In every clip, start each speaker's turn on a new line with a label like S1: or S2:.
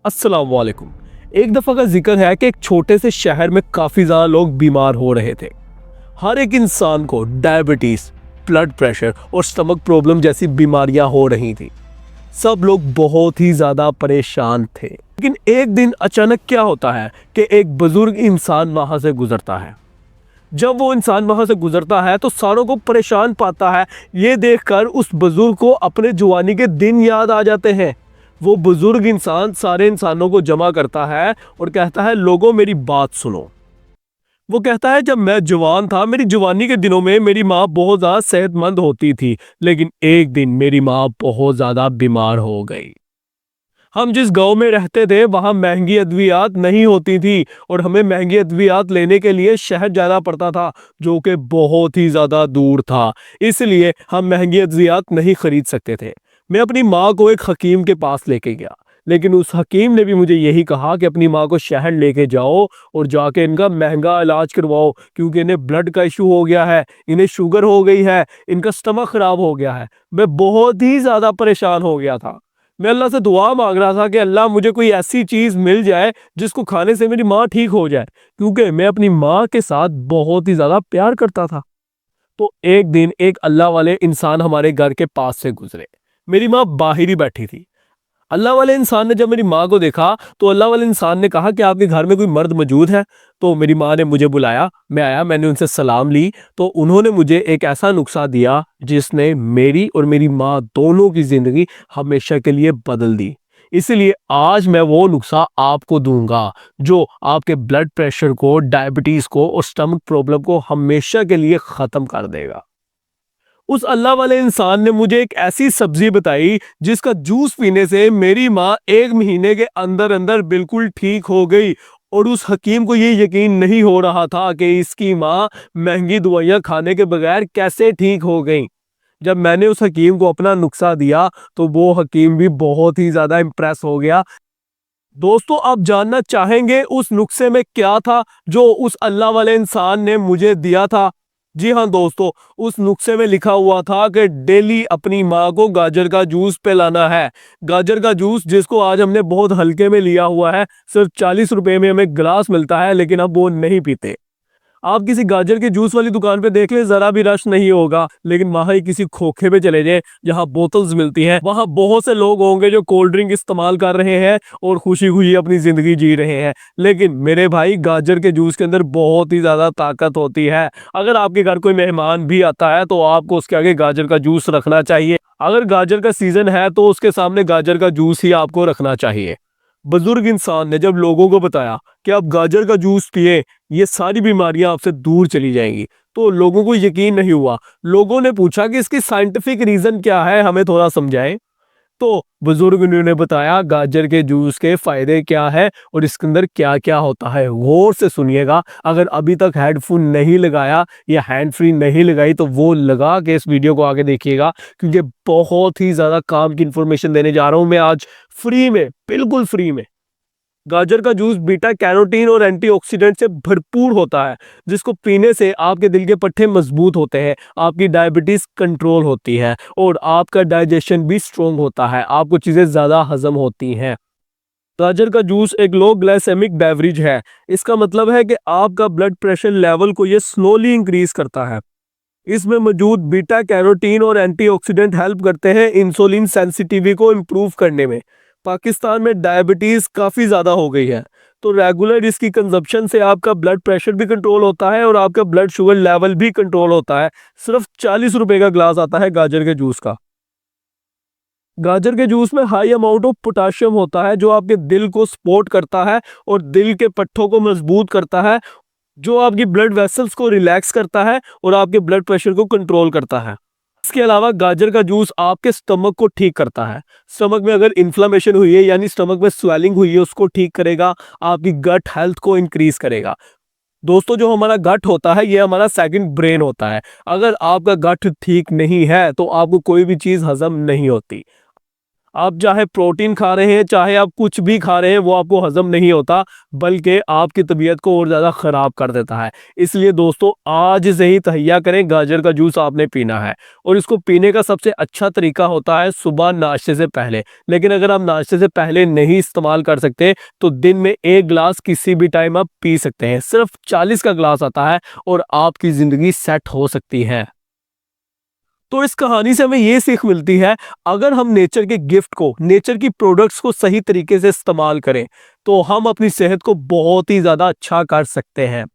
S1: अस्सलाम वालेकुम। एक दफ़ा का जिक्र है कि एक छोटे से शहर में काफ़ी ज़्यादा लोग बीमार हो रहे थे। हर एक इंसान को डायबिटीज़, ब्लड प्रेशर और स्टमक प्रॉब्लम जैसी बीमारियां हो रही थी। सब लोग बहुत ही ज़्यादा परेशान थे। लेकिन एक दिन अचानक क्या होता है कि एक बुजुर्ग इंसान वहाँ से गुजरता है। जब वो इंसान वहाँ से गुजरता है तो सारों को परेशान पाता है। ये देखकर उस बुजुर्ग को अपने जवानी के दिन याद आ जाते हैं। वो बुजुर्ग इंसान सारे इंसानों को जमा करता है और कहता है, लोगों मेरी बात सुनो। वो कहता है, जब मैं जवान था, मेरी जवानी के दिनों में मेरी माँ बहुत ज़्यादा सेहतमंद होती थी, लेकिन एक दिन मेरी माँ बहुत ज़्यादा बीमार हो गई। हम जिस गांव में रहते थे वहां महंगी अद्वियात नहीं होती थी और हमें महंगी अद्वियात लेने के लिए शहर जाना पड़ता था, जो कि बहुत ही ज़्यादा दूर था। इसलिए हम महंगी अद्वियात नहीं खरीद सकते थे। मैं अपनी माँ को एक हकीम के पास लेके गया, लेकिन उस हकीम ने भी मुझे यही कहा कि अपनी माँ को शहर लेके जाओ और जाके इनका महंगा इलाज करवाओ, क्योंकि इन्हें ब्लड का इशू हो गया है, इन्हें शुगर हो गई है, इनका स्टमक खराब हो गया है। मैं बहुत ही ज़्यादा परेशान हो गया था। मैं अल्लाह से दुआ मांग रहा था कि अल्लाह मुझे कोई ऐसी चीज़ मिल जाए जिसको खाने से मेरी माँ ठीक हो जाए, क्योंकि मैं अपनी माँ के साथ बहुत ही ज़्यादा प्यार करता था। तो एक दिन एक अल्लाह वाले इंसान हमारे घर के पास से गुजरे। मेरी माँ बाहर ही बैठी थी। अल्लाह वाले इंसान ने जब मेरी माँ को देखा तो अल्लाह वाले इंसान ने कहा कि आपके घर में कोई मर्द मौजूद है। तो मेरी माँ ने मुझे बुलाया, मैं आया, मैंने उनसे सलाम ली। तो उन्होंने मुझे एक ऐसा नुस्खा दिया जिसने मेरी और मेरी माँ दोनों की ज़िंदगी हमेशा के लिए बदल दी। इसलिए आज मैं वो नुस्खा आपको दूंगा जो आपके ब्लड प्रेशर को, डायबिटीज़ को और स्टमक प्रॉब्लम को हमेशा के लिए ख़त्म कर देगा। उस अल्लाह वाले इंसान ने मुझे एक ऐसी सब्जी बताई जिसका जूस पीने से मेरी माँ 1 महीने के अंदर अंदर बिल्कुल ठीक हो गई। और उस हकीम को ये यकीन नहीं हो रहा था कि इसकी माँ महंगी दवाइयाँ खाने के बगैर कैसे ठीक हो गई। जब मैंने उस हकीम को अपना नुस्खा दिया तो वो हकीम भी बहुत ही ज़्यादा इम्प्रेस हो गया। दोस्तों, आप जानना चाहेंगे उस नुस्खे में क्या था जो उस अल्लाह वाले इंसान ने मुझे दिया था? जी हाँ दोस्तों, उस नुस्खे में लिखा हुआ था कि डेली अपनी माँ को गाजर का जूस पिलाना है। गाजर का जूस जिसको आज हमने बहुत हल्के में लिया हुआ है, सिर्फ 40 रुपए में हमें गिलास मिलता है, लेकिन अब वो नहीं पीते। आप किसी गाजर के जूस वाली दुकान पे देख ले, जरा भी रश नहीं होगा, लेकिन वहां ही किसी खोखे पे चले जाए जहां बोतल्स मिलती हैं, वहां बहुत से लोग होंगे जो कोल्ड ड्रिंक इस्तेमाल कर रहे हैं और खुशी खुशी अपनी जिंदगी जी रहे हैं। लेकिन मेरे भाई, गाजर के जूस के अंदर बहुत ही ज्यादा ताकत होती है। अगर आपके घर कोई मेहमान भी आता है तो आपको उसके आगे गाजर का जूस रखना चाहिए। अगर गाजर का सीजन है तो उसके सामने गाजर का जूस ही आपको रखना चाहिए। बुजुर्ग इंसान ने जब लोगों को बताया कि आप गाजर का जूस पिए, ये सारी बीमारियां आपसे दूर चली जाएंगी, तो लोगों को यकीन नहीं हुआ। लोगों ने पूछा कि इसकी साइंटिफिक रीजन क्या है, हमें थोड़ा समझाएं। तो बुजुर्ग ने बताया गाजर के जूस के फायदे क्या है और इसके अंदर क्या क्या होता है। गौर से सुनिएगा। अगर अभी तक हेडफोन नहीं लगाया या हैंड फ्री नहीं लगाई तो वो लगा के इस वीडियो को आगे देखिएगा, क्योंकि बहुत ही ज्यादा काम की इंफॉर्मेशन देने जा रहा हूं मैं आज, फ्री में, बिल्कुल फ्री में। गाजर का जूस बीटा कैरोटीन और एंटीऑक्सीडेंट से भरपूर होता है, जिसको पीने से आपके दिल के पट्टे मजबूत होते हैं, आपकी डायबिटीज कंट्रोल होती है और आपका डाइजेशन भी स्ट्रोंग होता है, आपको चीजें ज्यादा हजम होती हैं। गाजर का जूस एक लो ग्लाइसेमिक बेवरेज है। इसका मतलब है कि आपका ब्लड प्रेशर लेवल को ये स्लोली इंक्रीज करता है। इसमें मौजूद बीटा कैरोटीन और एंटीऑक्सीडेंट हेल्प करते हैं इंसुलिन सेंसिटिविटी को इम्प्रूव करने में। पाकिस्तान में डायबिटीज काफ़ी ज़्यादा हो गई है, तो रेगुलर इसकी कंजप्शन से आपका ब्लड प्रेशर भी कंट्रोल होता है और आपका ब्लड शुगर लेवल भी कंट्रोल होता है। सिर्फ 40 रुपए का ग्लास आता है गाजर के जूस का। गाजर के जूस में हाई अमाउंट ऑफ पोटाशियम होता है जो आपके दिल को सपोर्ट करता है और दिल के पट्टों को मजबूत करता है, जो आपकी ब्लड वेसल्स को रिलैक्स करता है और आपके ब्लड प्रेशर को कंट्रोल करता है। इसके अलावा गाजर का जूस आपके स्टमक को ठीक करता है। स्टमक में अगर इन्फ्लामेशन हुई है, यानी स्टमक में स्वेलिंग हुई है, उसको ठीक करेगा, आपकी गट हेल्थ को इंक्रीज करेगा। दोस्तों, जो हमारा गट होता है ये हमारा सेकंड ब्रेन होता है। अगर आपका गट ठीक नहीं है तो आपको कोई भी चीज हजम नहीं होती। आप चाहे प्रोटीन खा रहे हैं, चाहे आप कुछ भी खा रहे हैं, वो आपको हजम नहीं होता, बल्कि आपकी तबीयत को और ज़्यादा ख़राब कर देता है। इसलिए दोस्तों आज से ही तहैया करें, गाजर का जूस आपने पीना है और इसको पीने का सबसे अच्छा तरीका होता है सुबह नाश्ते से पहले। लेकिन अगर आप नाश्ते से पहले नहीं इस्तेमाल कर सकते तो दिन में 1 ग्लास किसी भी टाइम आप पी सकते हैं। सिर्फ 40 का ग्लास आता है और आपकी ज़िंदगी सेट हो सकती है। तो इस कहानी से हमें ये सीख मिलती है, अगर हम नेचर के गिफ्ट को, नेचर की प्रोडक्ट्स को सही तरीके से इस्तेमाल करें तो हम अपनी सेहत को बहुत ही ज़्यादा अच्छा कर सकते हैं,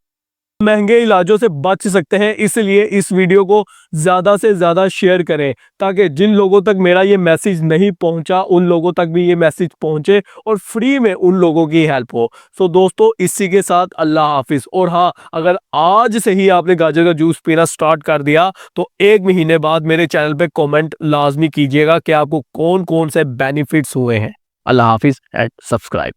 S1: महंगे इलाजों से बच सकते हैं। इसलिए इस वीडियो को ज़्यादा से ज़्यादा शेयर करें ताकि जिन लोगों तक मेरा ये मैसेज नहीं पहुंचा उन लोगों तक भी ये मैसेज पहुंचे और फ्री में उन लोगों की हेल्प हो। सो दोस्तों इसी के साथ अल्लाह हाफिज़। और हाँ, अगर आज से ही आपने गाजर का जूस पीना स्टार्ट कर दिया तो 1 महीने बाद मेरे चैनल पे कमेंट लाजमी कीजिएगा कि आपको कौन कौन से बेनिफिट्स हुए हैं। अल्लाह हाफिज़ एंड सब्सक्राइब।